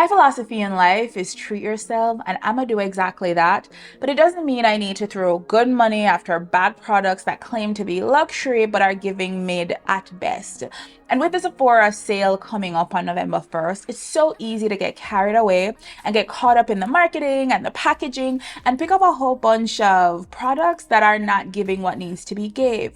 My philosophy in life is treat yourself, and I'm gonna do exactly that. But it doesn't mean I need to throw good money after bad products that claim to be luxury but are giving mid at best. And with the Sephora sale coming up on November 1st, it's so easy to get carried away and get caught up in the marketing and the packaging and pick up a whole bunch of products that are not giving what needs to be gave.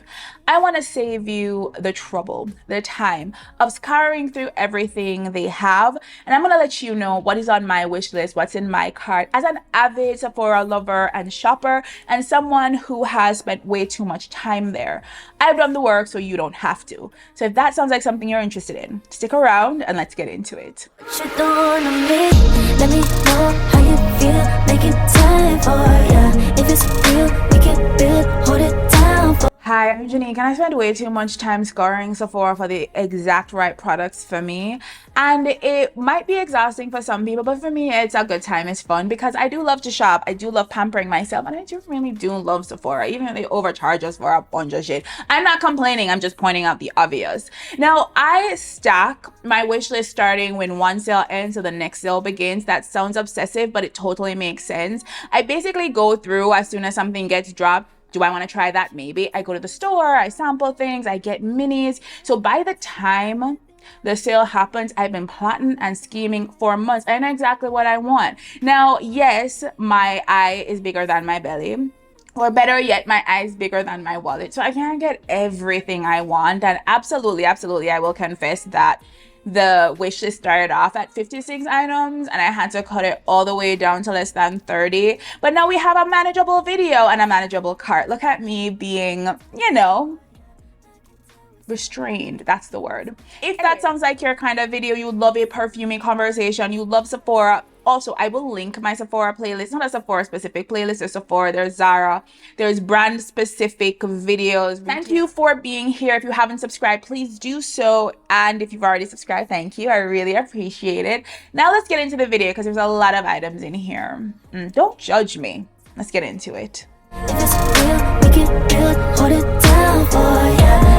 I want to save you the trouble, the time of scouring through everything they have, and I'm gonna let you know what is on my wish list, what's in my cart. As an avid Sephora lover and shopper, and someone who has spent way too much time there, I've done the work so you don't have to. So if that sounds like something you're interested in, stick around and let's get into it. Let me know how you feel, making time for ya. If it's real, we can build, hold it down for. Hi, I'm Jeanique, and I spend way too much time scouring Sephora for the exact right products for me. And it might be exhausting for some people, but for me, it's a good time. It's fun because I do love to shop. I do love pampering myself, and I do really do love Sephora, even if they overcharge us for a bunch of shit. I'm not complaining. I'm just pointing out the obvious. Now, I stack my wish list starting when one sale ends, so the next sale begins. That sounds obsessive, but it totally makes sense. I basically go through as soon as something gets dropped. Do I want to try that? Maybe. I go to the store, I sample things, I get minis. So by the time the sale happens, I've been plotting and scheming for months. I know exactly what I want. Now, yes, my eye is bigger than my belly. Or better yet, my eye is bigger than my wallet. So I can't get everything I want. And absolutely, I will confess that the wish list started off at 56 items and I had to cut it all the way down to less than 30. But now we have a manageable video and a manageable cart. Look at me being, restrained. That's the word. If that sounds like your kind of video, you love a perfuming conversation, you love Sephora. Also, I will link my Sephora playlist, not a Sephora specific playlist. There's Sephora, there's Zara, there's brand specific videos. Thank you for being here. If you haven't subscribed, please do so. And if you've already subscribed, thank you. I really appreciate it. Now let's get into the video because there's a lot of items in here. Don't judge me. Let's get into it. If it's real, we can build, hold it down for ya.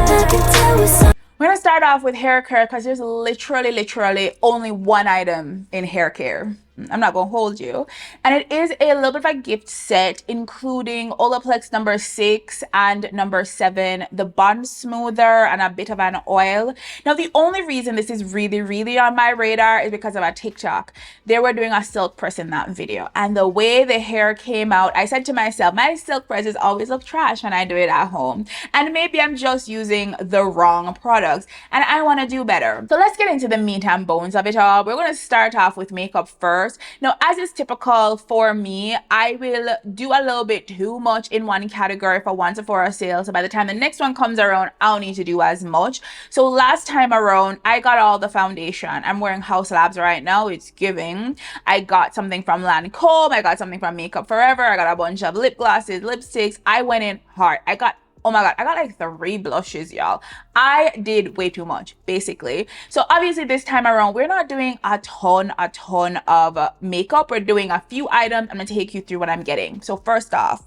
We're gonna start off with hair care because there's literally only one item in hair care. I'm not gonna hold you. And it is a little bit of a gift set, including Olaplex number 6 and number 7, the bond smoother, and a bit of an oil. Now, the only reason this is really on my radar is because of a TikTok. They were doing a silk press in that video. And the way the hair came out, I said to myself, my silk presses always look trash when I do it at home. And maybe I'm just using the wrong products. And I wanna do better. So let's get into the meat and bones of it all. We're gonna start off with makeup first. Now, as is typical for me, I will do a little bit too much in one category for one Sephora sale. So by the time the next one comes around, I don't need to do as much. So last time around, I got all the foundation. I'm wearing House Labs right now. It's giving. I got something from Lancome. I got something from Makeup Forever. I got a bunch of lip glosses, lipsticks. I went in hard. Oh my God, I got like 3 blushes, y'all. I did way too much, basically. So obviously this time around, we're not doing a ton of makeup. We're doing a few items. I'm gonna take you through what I'm getting. So first off,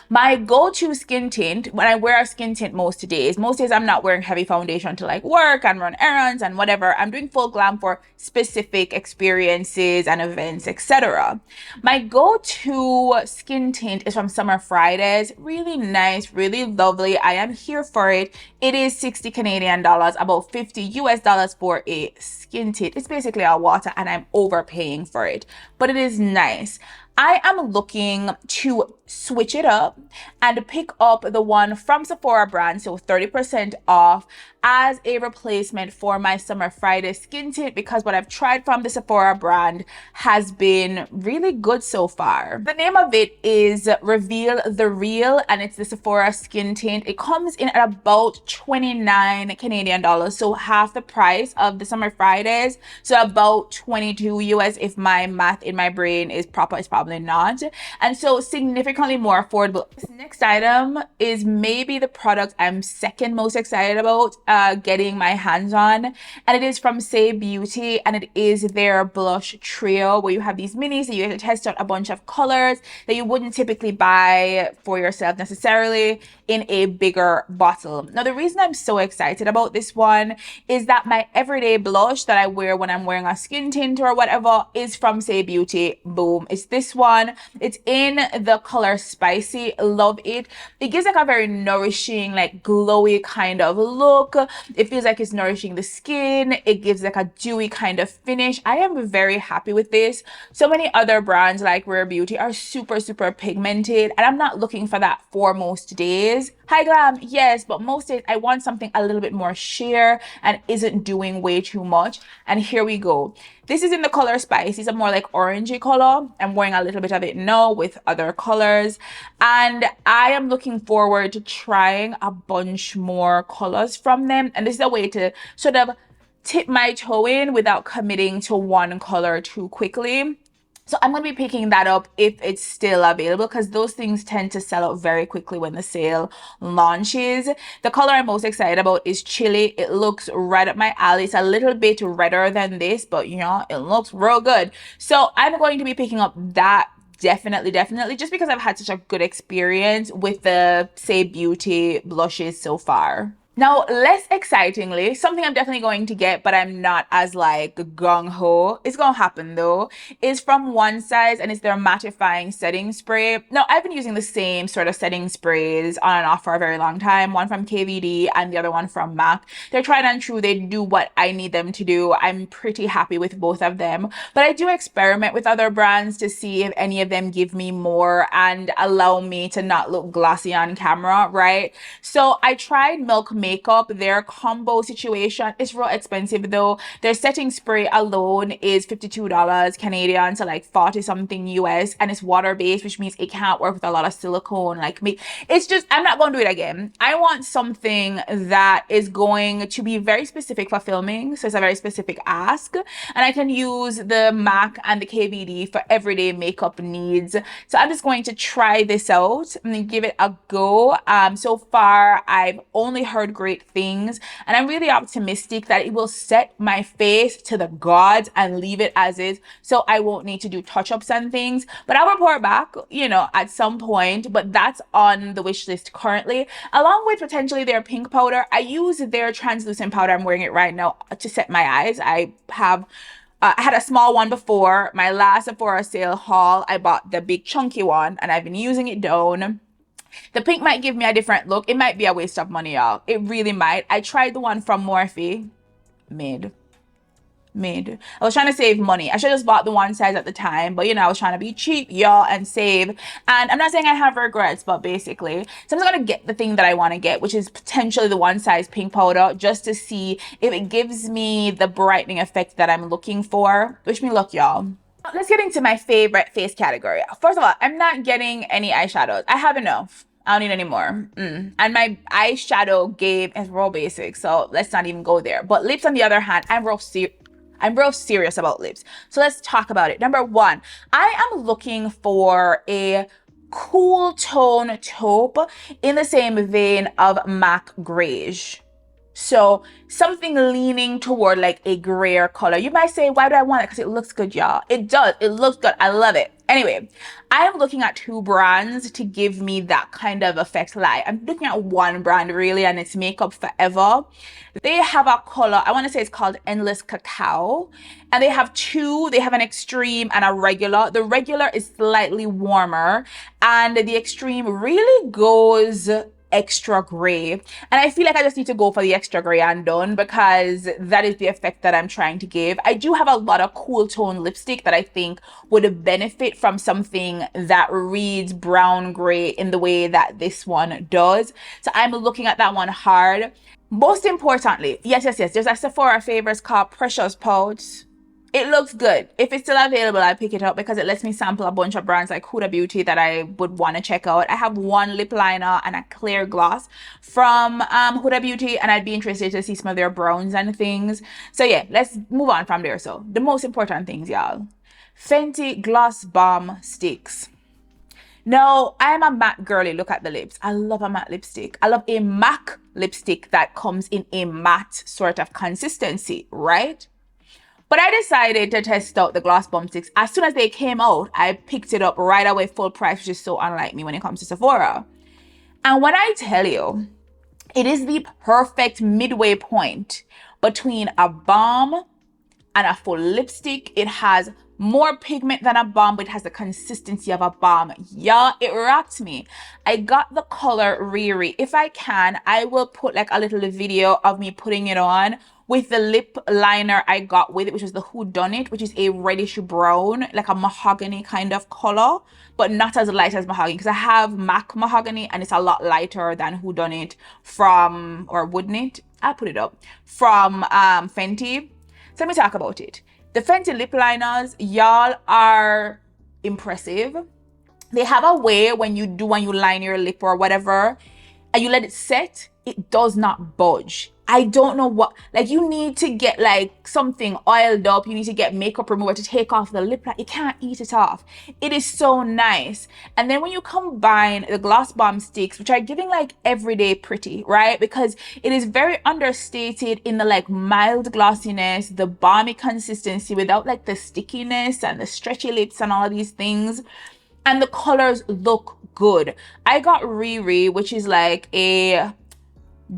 my go-to skin tint, when I wear a skin tint most days I'm not wearing heavy foundation to like work and run errands and whatever. I'm doing full glam for specific experiences and events, etc. My go-to skin tint is from Summer Fridays. Really nice, really lovely. I am here for it. It is 60 Canadian dollars, about 50 US dollars for a skin tint. It's basically a water and I'm overpaying for it, but it is nice. I am looking to switch it up and pick up the one from Sephora brand, so 30% off, as a replacement for my Summer Friday skin tint because what I've tried from the Sephora brand has been really good so far. The name of it is Reveal the Real and it's the Sephora skin tint. It comes in at about 29 Canadian dollars, so half the price of the Summer Fridays, so about 22 US if my math in my brain is proper. It's probably not, and so significantly more affordable. This next item is maybe the product I'm second most excited about getting my hands on, and it is from Say Beauty, and it is their blush trio where you have these minis that you get to test out a bunch of colors that you wouldn't typically buy for yourself necessarily. in a bigger bottle. Now, the reason I'm so excited about this one is that my everyday blush that I wear when I'm wearing a skin tint or whatever is from Say Beauty. Boom. It's this one. It's in the color Spicy. Love it. It gives like a very nourishing, like glowy kind of look. It feels like it's nourishing the skin. It gives like a dewy kind of finish. I am very happy with this. So many other brands like Rare Beauty are super pigmented, and I'm not looking for that for most days. High glam, yes, but most days I want something a little bit more sheer and isn't doing way too much. And here we go. This is in the color Spice. It's a more like orangey color. I'm wearing a little bit of it now with other colors, and I am looking forward to trying a bunch more colors from them. And this is a way to sort of tip my toe in without committing to one color too quickly. So I'm going to be picking that up if it's still available, because those things tend to sell out very quickly when the sale launches. The color I'm most excited about is Chili. It looks right up my alley. It's a little bit redder than this, but you know, it looks real good. So I'm going to be picking up that definitely, just because I've had such a good experience with the Say Beauty blushes so far. Now, less excitingly, something I'm definitely going to get, but I'm not as like gung-ho, it's gonna happen though, is from One Size, and it's their mattifying setting spray. Now, I've been using the same sort of setting sprays on and off for a very long time, one from KVD and the other one from MAC. They're tried and true. They do what I need them to do. I'm pretty happy with both of them, but I do experiment with other brands to see if any of them give me more and allow me to not look glossy on camera, right? So I tried Milk Makeup. Their combo situation is real expensive though. Their setting spray alone is $52 Canadian, so like 40 something US, and it's water based, which means it can't work with a lot of silicone like me. It's just, I'm not going to do it again. I want something that is going to be very specific for filming, so it's a very specific ask, and I can use the MAC and the KVD for everyday makeup needs. So I'm just going to try this out and give it a go. So far I've only heard great things, and I'm really optimistic that it will set my face to the gods and leave it as is, so I won't need to do touch-ups and things. But I'll report back, you know, at some point. But that's on the wish list currently, along with potentially their pink powder. I use their translucent powder. I'm wearing it right now to set my eyes. I had a small one before my last Sephora sale haul. I bought the big chunky one, and I've been using it down. The pink might give me a different look. It might be a waste of money, y'all. It really might. I tried the one from Morphe. Mid. I was trying to save money. I should have just bought the One Size at the time, but you know, I was trying to be cheap, y'all, and save. And I'm not saying I have regrets, but basically, so I'm just gonna get the thing that I want to get, which is potentially the One Size pink powder, just to see if it gives me the brightening effect that I'm looking for. Wish me luck, y'all. Let's get into my favorite face category. First of all, I'm not getting any eyeshadows. I have enough. I don't need any more. And my eyeshadow game is real basic, so let's not even go there. But lips, on the other hand, I'm real serious about lips. So let's talk about it. Number one, I am looking for a cool tone taupe in the same vein of MAC Greige. So something leaning toward like a grayer color. You might say, why do I want it? Because it looks good, y'all. It does. It looks good. I love it. Anyway, I am looking at two brands to give me that kind of effect. Like, I'm looking at one brand really, and it's Makeup Forever. They have a color, I want to say it's called Endless Cacao. And they have two. They have an extreme and a regular. The regular is slightly warmer, and the extreme really goes extra gray, and I feel like I just need to go for the extra gray and done, because that is the effect that I'm trying to give. I do have a lot of cool tone lipstick that I think would benefit from something that reads brown gray in the way that this one does, so I'm looking at that one hard. Most importantly, yes, there's a Sephora favorites called Precious Pouch. It looks good. If it's still available, I'll pick it up because it lets me sample a bunch of brands like Huda Beauty that I would want to check out. I have one lip liner and a clear gloss from Huda Beauty, and I'd be interested to see some of their browns and things. So yeah, let's move on from there. So the most important things, y'all. Fenty Gloss Bomb Sticks. Now, I'm a matte girly. Look at the lips. I love a matte lipstick. I love a MAC lipstick that comes in a matte sort of consistency, right? But I decided to test out the Gloss Bomb Sticks. As soon as they came out, I picked it up right away full price, which is so unlike me when it comes to Sephora. And when I tell you, it is the perfect midway point between a balm and a full lipstick. It has more pigment than a balm, but it has the consistency of a balm. Yeah, it rocked me. I got the color Riri. If I can, I will put like a little video of me putting it on with the lip liner I got with it, which was the Who Done It, which is a reddish brown, like a mahogany kind of color, but not as light as mahogany, because I have MAC mahogany and it's a lot lighter than Who Done It from, or Wouldn't It? I'll put it up, from Fenty. So let me talk about it. The Fenty lip liners, y'all, are impressive. They have a way when you line your lip or whatever, and you let it set, it does not budge. I don't know what, like, you need to get like something oiled up. You need to get makeup remover to take off the lip. You can't eat it off. It is so nice. And then when you combine the gloss bomb sticks, which are giving like everyday pretty, right? Because it is very understated in the like mild glossiness, the balmy consistency without like the stickiness and the stretchy lips and all of these things. And the colors look good. I got Riri, which is like a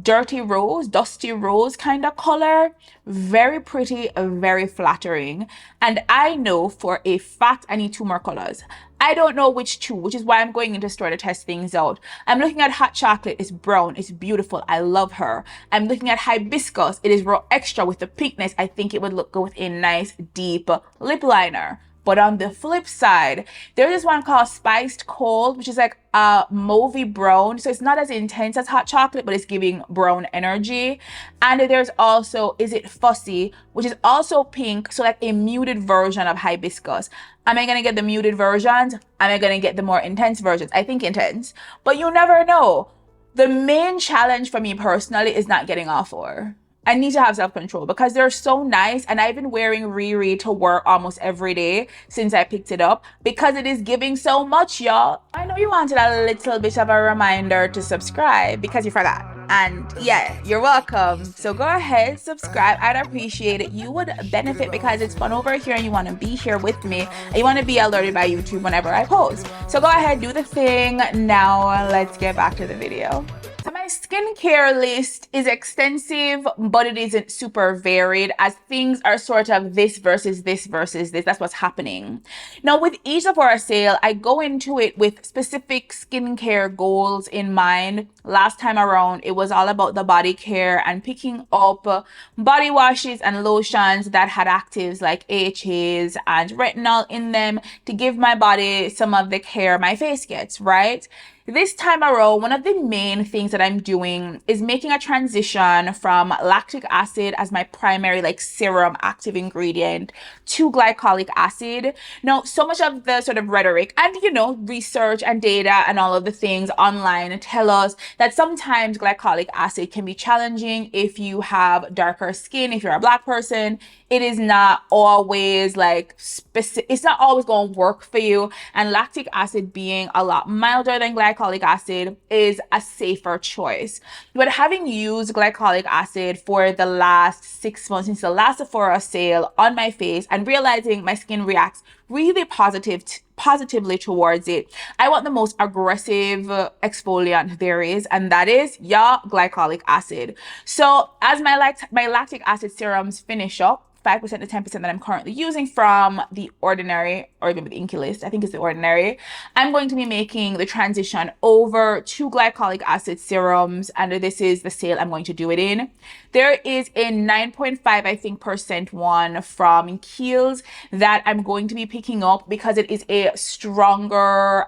dirty rose, dusty rose kind of color. Very pretty, very flattering. And I know for a fact I need 2 more colors. I don't know which 2, which is why I'm going into store to test things out. I'm looking at Hot Chocolate. It's brown. It's beautiful. I love her. I'm looking at Hibiscus. It is raw extra with the pinkness. I think it would look good with a nice deep lip liner. But on the flip side, there's this one called Spiced Cold, which is like a mauvey brown. So it's not as intense as Hot Chocolate, but it's giving brown energy. And there's also Is It Fussy, which is also pink. So like a muted version of Hibiscus. Am I going to get the muted versions? Am I going to get the more intense versions? I think intense. But you never know. The main challenge for me personally is not getting all 4. I need to have self-control because they're so nice, and I've been wearing Riri to work almost every day since I picked it up because it is giving so much, y'all. I know you wanted a little bit of a reminder to subscribe because you forgot. And yeah, you're welcome. So go ahead, subscribe. I'd appreciate it. You would benefit because it's fun over here and you want to be here with me and you want to be alerted by YouTube whenever I post. So go ahead, do the thing. Now let's get back to the video. So my skincare list is extensive, but it isn't super varied as things are sort of this versus this versus this. That's what's happening. Now with each Sephora sale, I go into it with specific skincare goals in mind. Last time around, it was all about the body care and picking up body washes and lotions that had actives like AHAs and retinol in them to give my body some of the care my face gets, right? This time around, one of the main things that I'm doing is making a transition from lactic acid as my primary like serum active ingredient to glycolic acid. Now, so much of the sort of rhetoric and, you know, research and data and all of the things online tell us that sometimes glycolic acid can be challenging if you have darker skin, if you're a Black person. It is not always like specific, it's not always going to work for you. And lactic acid being a lot milder than glycolic acid is a safer choice. But having used glycolic acid for the last 6 months since the last Sephora sale on my face and realizing my skin reacts really positively towards it, I want the most aggressive exfoliant there is, and that is glycolic acid. So as my lactic acid serums finish up, 5% to 10% that I'm currently using from The Ordinary, or even the Inky List, I think it's The Ordinary, I'm going to be making the transition over to glycolic acid serums, and this is the sale I'm going to do it in. There is a 9.5, I think, percent one from Kiehl's that I'm going to be picking up because it is a stronger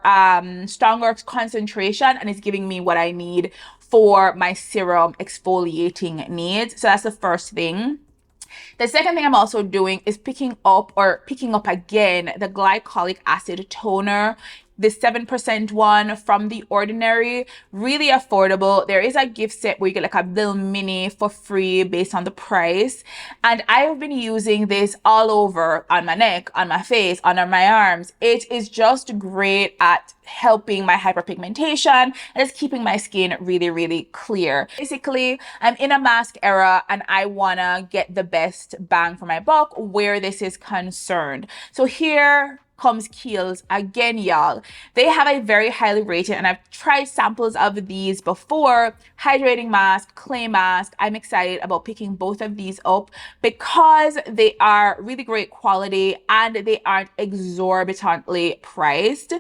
concentration and it's giving me what I need for my serum exfoliating needs. So that's the first thing. The second thing I'm also doing is picking up again the glycolic acid toner, the 7% one from The Ordinary. Really affordable. There is a gift set where you get like a little mini for free based on the price. And I've been using this all over, on my neck, on my face, under my arms. It is just great at helping my hyperpigmentation and it's keeping my skin really, really clear. Basically, I'm in a mask era and I wanna get the best bang for my buck where this is concerned. So here comes Kiehl's again, y'all. They have a very highly rated, and I've tried samples of these before, hydrating mask, clay mask. I'm excited about picking both of these up because they are really great quality and they aren't exorbitantly priced.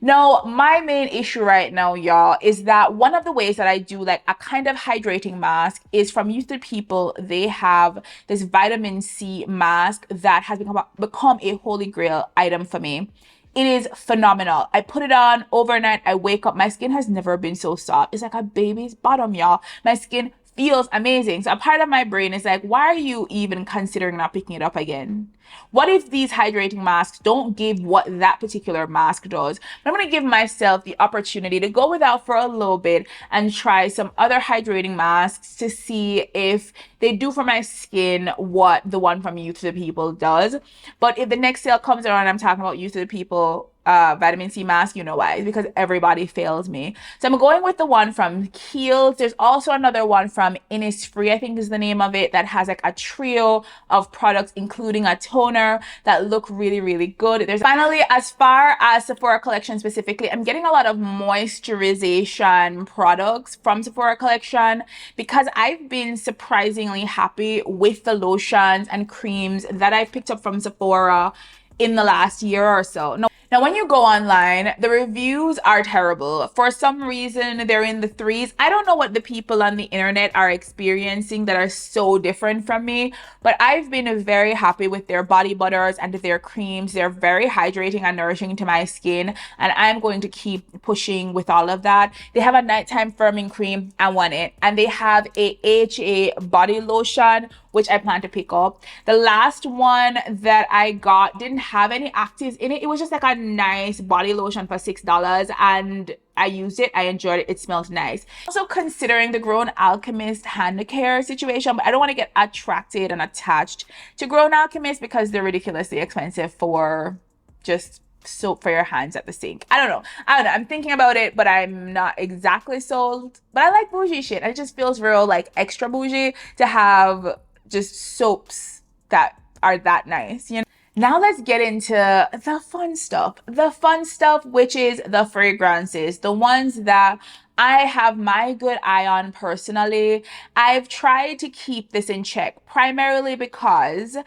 Now, my main issue right now, y'all, is that one of the ways that I do like a kind of hydrating mask is from Youth to People. They have this vitamin C mask that has become a holy grail item for me. It is phenomenal. I put it on overnight. I wake up. My skin has never been so soft. It's like a baby's bottom, y'all. My skin feels amazing. So a part of my brain is like, why are you even considering not picking it up again? What if these hydrating masks don't give what that particular mask does? I'm going to give myself the opportunity to go without for a little bit and try some other hydrating masks to see if they do for my skin what the one from Youth to the People does. But if the next sale comes around, I'm talking about Youth to the People vitamin C mask, you know why? It's because everybody fails me. So I'm going with the one from Kiehl's. There's also another one from Innisfree, I think is the name of it, that has like a trio of products, including a toner that look really, really good. There's finally, as far as Sephora collection specifically, I'm getting a lot of moisturization products from Sephora collection because I've been surprisingly happy with the lotions and creams that I've picked up from Sephora in the last year or so. Now, when you go online, the reviews are terrible. For some reason, they're in the 3s. I don't know what the people on the internet are experiencing that are so different from me, but I've been very happy with their body butters and their creams. They're very hydrating and nourishing to my skin, and I'm going to keep pushing with all of that. They have a nighttime firming cream. I want it. And they have a HA body lotion, which I plan to pick up. The last one that I got didn't have any actives in it. It was just like a nice body lotion for $6, and I used it. I enjoyed it. It smelled nice. Also considering the Grown Alchemist hand care situation, but I don't want to get attracted and attached to Grown Alchemist because they're ridiculously expensive for just soap for your hands at the sink. I don't know. I'm thinking about it, but I'm not exactly sold. But I like bougie shit. It just feels real like extra bougie to have just soaps that are that nice, you know. Now let's get into the fun stuff. The fun stuff, which is the fragrances, the ones that I have my good eye on personally. I've tried to keep this in check, primarily because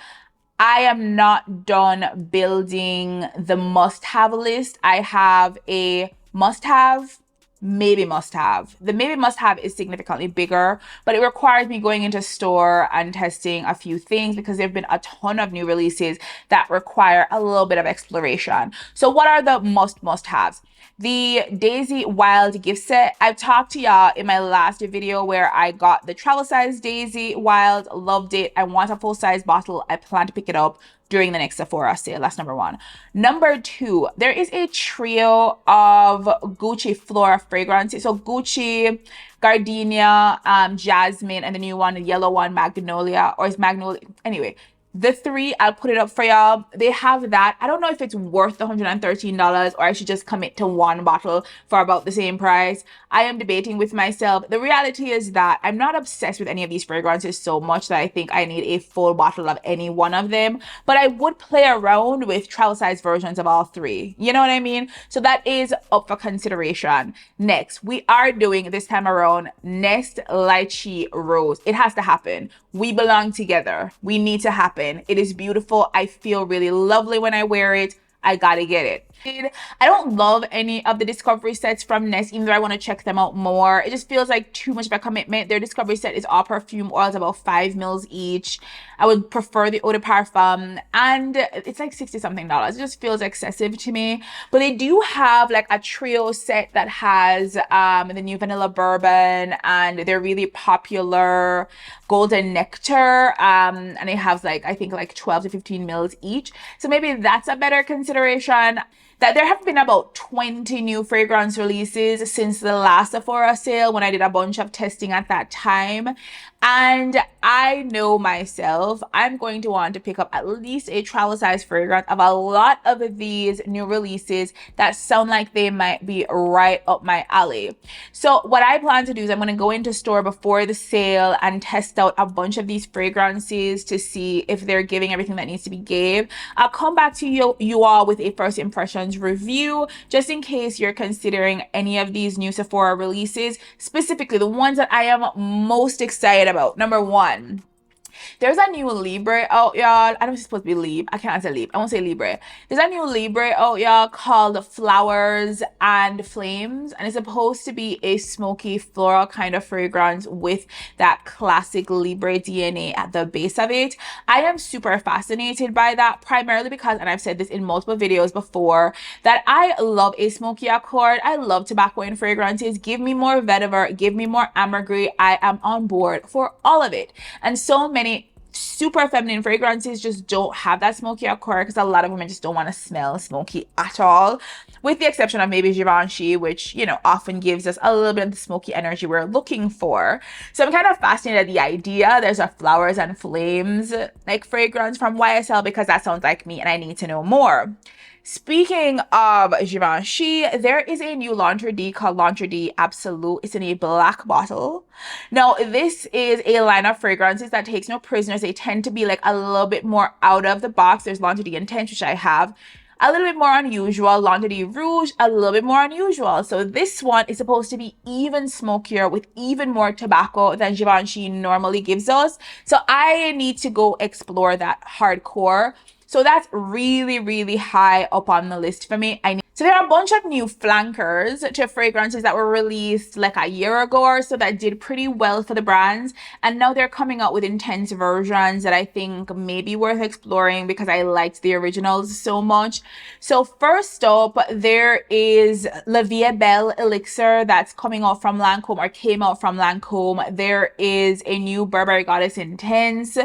I am not done building the must-have list. I have a must-have, maybe must-have. The maybe must-have is significantly bigger, but it requires me going into store and testing a few things because there have been a ton of new releases that require a little bit of exploration. So what are the must-haves? The Daisy Wild gift set. I've talked to y'all in my last video where I got the travel size Daisy Wild, loved it. I want a full size bottle. I plan to pick it up during the next Sephora sale. That's number one. Number two, there is a trio of Gucci Flora fragrances. So Gucci, Gardenia, Jasmine, and the new one, the yellow one, Magnolia, or is Magnolia, anyway. The 3, I'll put it up for y'all. They have that. I don't know if it's worth the $113 or I should just commit to one bottle for about the same price. I am debating with myself. The reality is that I'm not obsessed with any of these fragrances so much that I think I need a full bottle of any one of them. But I would play around with travel size versions of all 3. You know what I mean? So that is up for consideration. Next, we are doing this time around Nest Lychee Rose. It has to happen. We belong together. We need to happen. It is beautiful. I feel really lovely when I wear it. I gotta get it. I don't love any of the discovery sets from Nest, even though I want to check them out more. It just feels like too much of a commitment. Their discovery set is all perfume oils, about 5 mils each. I would prefer the eau de parfum, and it's like $60 something. It just feels excessive to me. But they do have like a trio set that has the new vanilla bourbon and their really popular golden nectar, and it has like I think like 12 to 15 mils each. So maybe that's a better consideration. That there have been about 20 new fragrance releases since the last Sephora sale when I did a bunch of testing at that time. And I know myself, I'm going to want to pick up at least a travel size fragrance of a lot of these new releases that sound like they might be right up my alley. So what I plan to do is I'm going to go into store before the sale and test out a bunch of these fragrances to see if they're giving everything that needs to be gave. I'll come back to you all with a first impressions review, just in case you're considering any of these new Sephora releases, specifically the ones that I am most excited about. Number one, there's a new Libre out, y'all. I know it's supposed to be Lib. I can't say Lib. I won't say Libre. There's a new Libre out, y'all, called Flowers and Flames. And it's supposed to be a smoky floral kind of fragrance with that classic Libre DNA at the base of it. I am super fascinated by that, primarily because, and I've said this in multiple videos before, that I love a smoky accord. I love tobacco in fragrances. Give me more vetiver. Give me more ambergris. I am on board for all of it. And so many super feminine fragrances just don't have that smoky accord because a lot of women just don't want to smell smoky at all, with the exception of maybe Givenchy, which, you know, often gives us a little bit of the smoky energy we're looking for. So I'm kind of fascinated at the idea. There's a Flowers and Flames like fragrance from YSL because that sounds like me and I need to know more. Speaking of Givenchy, there is a new Laundry D called Laundry D Absolute. It's in a black bottle. Now, this is a line of fragrances that takes no prisoners. They tend to be like a little bit more out of the box. There's Laundry D Intense, which I have. A little bit more unusual. Laundry D Rouge, a little bit more unusual. So this one is supposed to be even smokier with even more tobacco than Givenchy normally gives us. So I need to go explore that hardcore. So that's really, really high up on the list for me. So there are a bunch of new flankers to fragrances that were released like a year ago or so that did pretty well for the brands. And now they're coming out with intense versions that I think may be worth exploring because I liked the originals so much. So first up, there is La Vie Belle Elixir that's coming out from Lancome or came out from Lancome. There is a new Burberry Goddess Intense.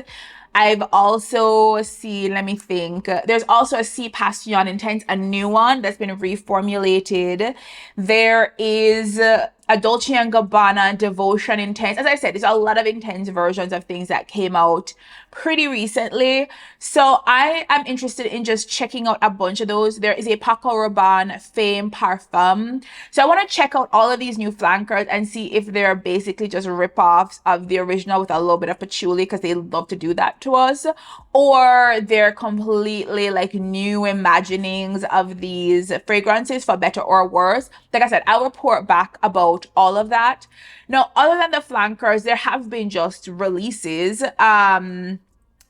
I've also seen, let me think, there's also a C Passion Intense, a new one that's been reformulated. There is a Dolce & Gabbana Devotion Intense. As I said, there's a lot of intense versions of things that came out pretty recently. So I am interested in just checking out a bunch of those. There is a Paco Rabanne Femme Parfum. So I want to check out all of these new flankers and see if they're basically just rip-offs of the original with a little bit of patchouli because they love to do that to us, or they're completely like new imaginings of these fragrances for better or worse. Like I said, I'll report back about all of that. Now, other than the flankers, there have been just releases.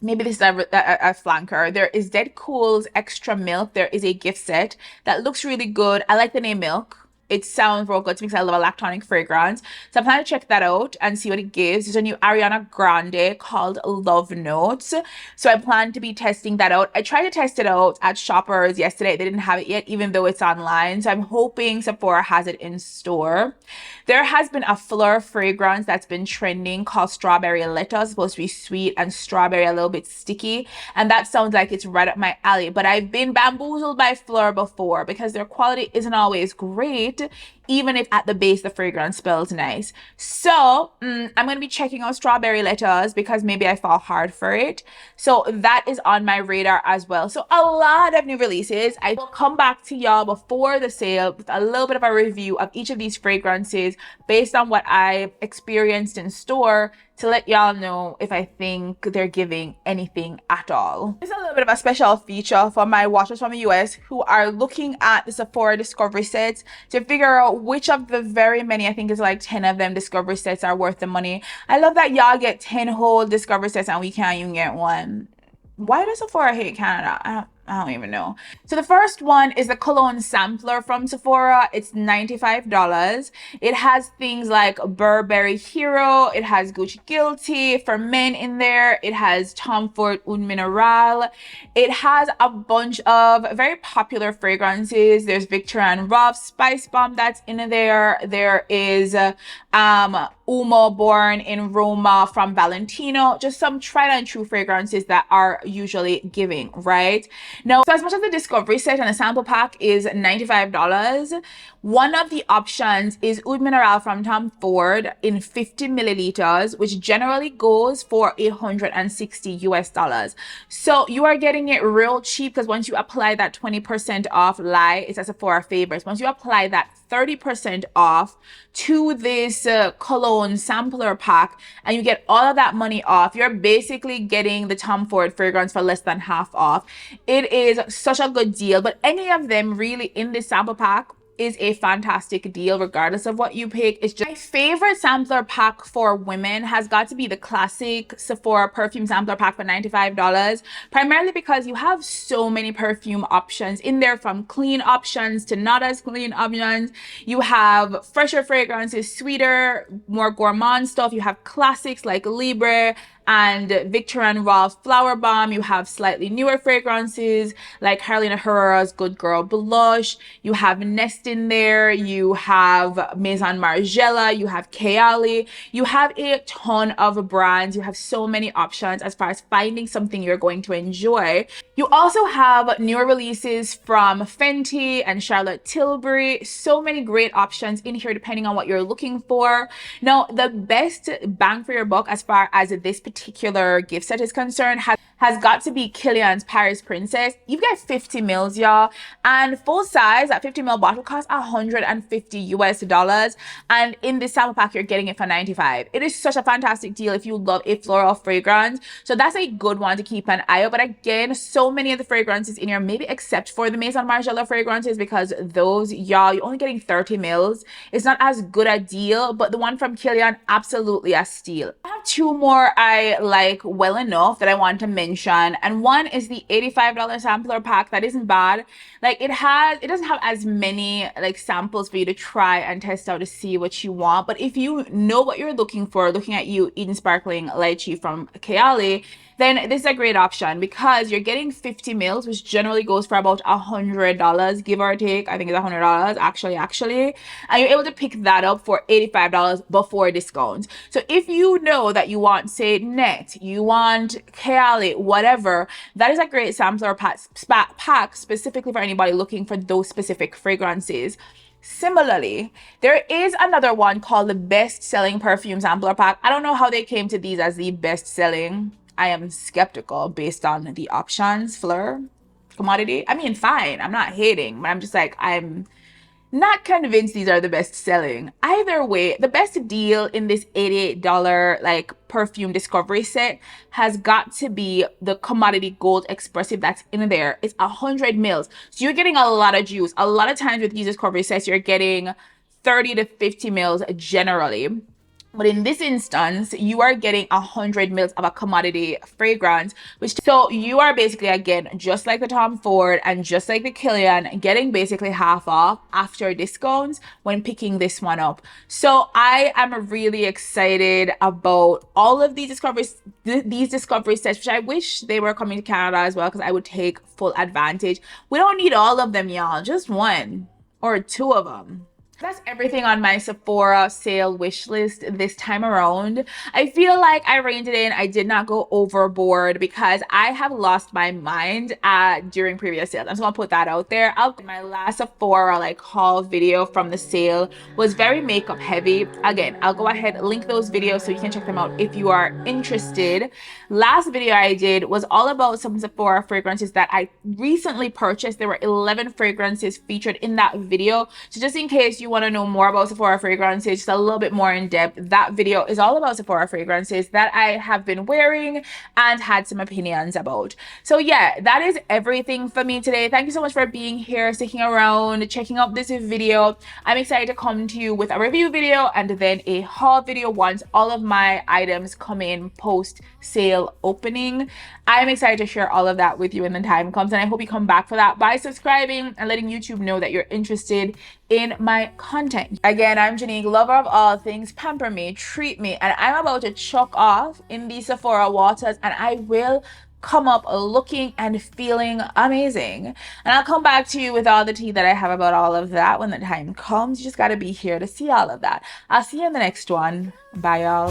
Maybe this is a flanker. There is Dead Cool's Extra Milk. There is a gift set that looks really good. I like the name Milk. It sounds real good to me because I love a lactonic fragrance. So I'm planning to check that out and see what it gives. There's a new Ariana Grande called Love Notes. So I plan to be testing that out. I tried to test it out at Shoppers yesterday. They didn't have it yet, even though it's online. So I'm hoping Sephora has it in store. There has been a Fleur fragrance that's been trending called Strawberry Lettuce. It's supposed to be sweet and strawberry, a little bit sticky. And that sounds like it's right up my alley. But I've been bamboozled by Fleur before because their quality isn't always great, even if at the base the fragrance smells nice. So I'm going to be checking out Strawberry Lettuce because maybe I fall hard for it. So that is on my radar as well. So a lot of new releases. I will come back to y'all before the sale with a little bit of a review of each of these fragrances based on what I experienced in store, to let y'all know if I think they're giving anything at all. There's a little bit of a special feature for my watchers from the US who are looking at the Sephora discovery sets to figure out which of the very many, I think it's like 10 of them, discovery sets are worth the money. I love that y'all get 10 whole discovery sets and we can't even get one. Why does Sephora hate Canada? I don't even know. So the first one is the cologne sampler from Sephora. It's $95. It has things like Burberry Hero. It has Gucci Guilty for men in there. It has Tom Ford Un Mineral. It has a bunch of very popular fragrances. There's Victor and Rolf Spice Bomb that's in there. There is Umo Born in Roma from Valentino. Just some tried and true fragrances that are usually giving, right? Now, so as much as the discovery set and the sample pack is $95, one of the options is Oud Mineral from Tom Ford in 50 milliliters, which generally goes for $160 US. So you are getting it real cheap because once you apply that 20% off lie, it's a Sephora favorites. Once you apply that 30% off to this cologne sampler pack and you get all of that money off, you're basically getting the Tom Ford fragrance for less than half off. It is such a good deal, but any of them really in this sample pack is a fantastic deal regardless of what you pick. It's just my favorite sampler pack for women has got to be the classic Sephora perfume sampler pack for $95, primarily because you have so many perfume options in there, from clean options to not as clean options. You have fresher fragrances, sweeter, more gourmand stuff. You have classics like Libre and Victor and Rolf Flower Bomb. You have slightly newer fragrances like Carolina Herrera's Good Girl Blush. You have Nest in there. You have Maison Margiela. You have Kayali. You have a ton of brands. You have so many options as far as finding something you're going to enjoy. You also have newer releases from Fenty and Charlotte Tilbury. So many great options in here depending on what you're looking for. Now, the best bang for your buck as far as this particular gift set is concerned has got to be Kilian's Paris Princess. You get 50 mils, y'all, and full size, that 50 ml bottle costs $150 US, and in this sample pack you're getting it for $95. It is such a fantastic deal if you love a floral fragrance, so that's a good one to keep an eye out. But again, so many of the fragrances in here, maybe except for the Maison Margiela fragrances, because those, y'all, you're only getting 30 mils. It's not as good a deal, but the one from Kilian, absolutely a steal. I have two more I like well enough that I want to mention, and one is the $85 sampler pack. That isn't bad. Like, it doesn't have as many like samples for you to try and test out to see what you want, but if you know what you're looking for, looking at you Eden Sparkling Lychee from Kayali, then this is a great option because you're getting 50 mils, which generally goes for about $100, give or take. I think it's $100 actually, and you're able to pick that up for $85 before discounts. So if you know that you want, say, Net, you want Kayali, whatever, that is a great sampler pack specifically for anybody looking for those specific fragrances. Similarly, there is another one called the best-selling perfume sampler pack. I don't know how they came to these as the best-selling. I am skeptical based on the options, Fleur, commodity. I mean, fine, I'm not hating, but I'm just like, I'm not convinced these are the best selling. Either way, the best deal in this $88 like perfume discovery set has got to be the commodity gold expressive that's in there. It's 100 mils. So you're getting a lot of juice. A lot of times with these discovery sets, you're getting 30 to 50 mils generally. But in this instance, you are getting 100 mils of a commodity fragrance, so you are basically, again, just like the Tom Ford and just like the Kilian, getting basically half off after discounts when picking this one up. So I am really excited about all of these discovery sets, which I wish they were coming to Canada as well, because I would take full advantage. We don't need all of them, y'all, just one or two of them. That's everything on my Sephora sale wish list this time around. I feel like I reined it in. I did not go overboard because I have lost my mind during previous sales. I'm just gonna put that out there. My last Sephora like haul video from the sale was very makeup heavy. Again, I'll go ahead, link those videos so you can check them out if you are interested. Last video I did was all about some Sephora fragrances that I recently purchased. There were 11 fragrances featured in that video. So just in case you want to know more about Sephora fragrances, just a little bit more in depth, that video is all about Sephora fragrances that I have been wearing and had some opinions about. So yeah, that is everything for me today. Thank you so much for being here, sticking around, checking out this video. I'm excited to come to you with a review video and then a haul video once all of my items come in post sale opening. I'm excited to share all of that with you when the time comes, and I hope you come back for that by subscribing and letting YouTube know that you're interested in my content. Again, I'm Jeanique, lover of all things pamper me, treat me, and I'm about to chuck off in the Sephora waters, and I will come up looking and feeling amazing. And I'll come back to you with all the tea that I have about all of that when the time comes. You just got to be here to see all of that. I'll see you in the next one. Bye, y'all.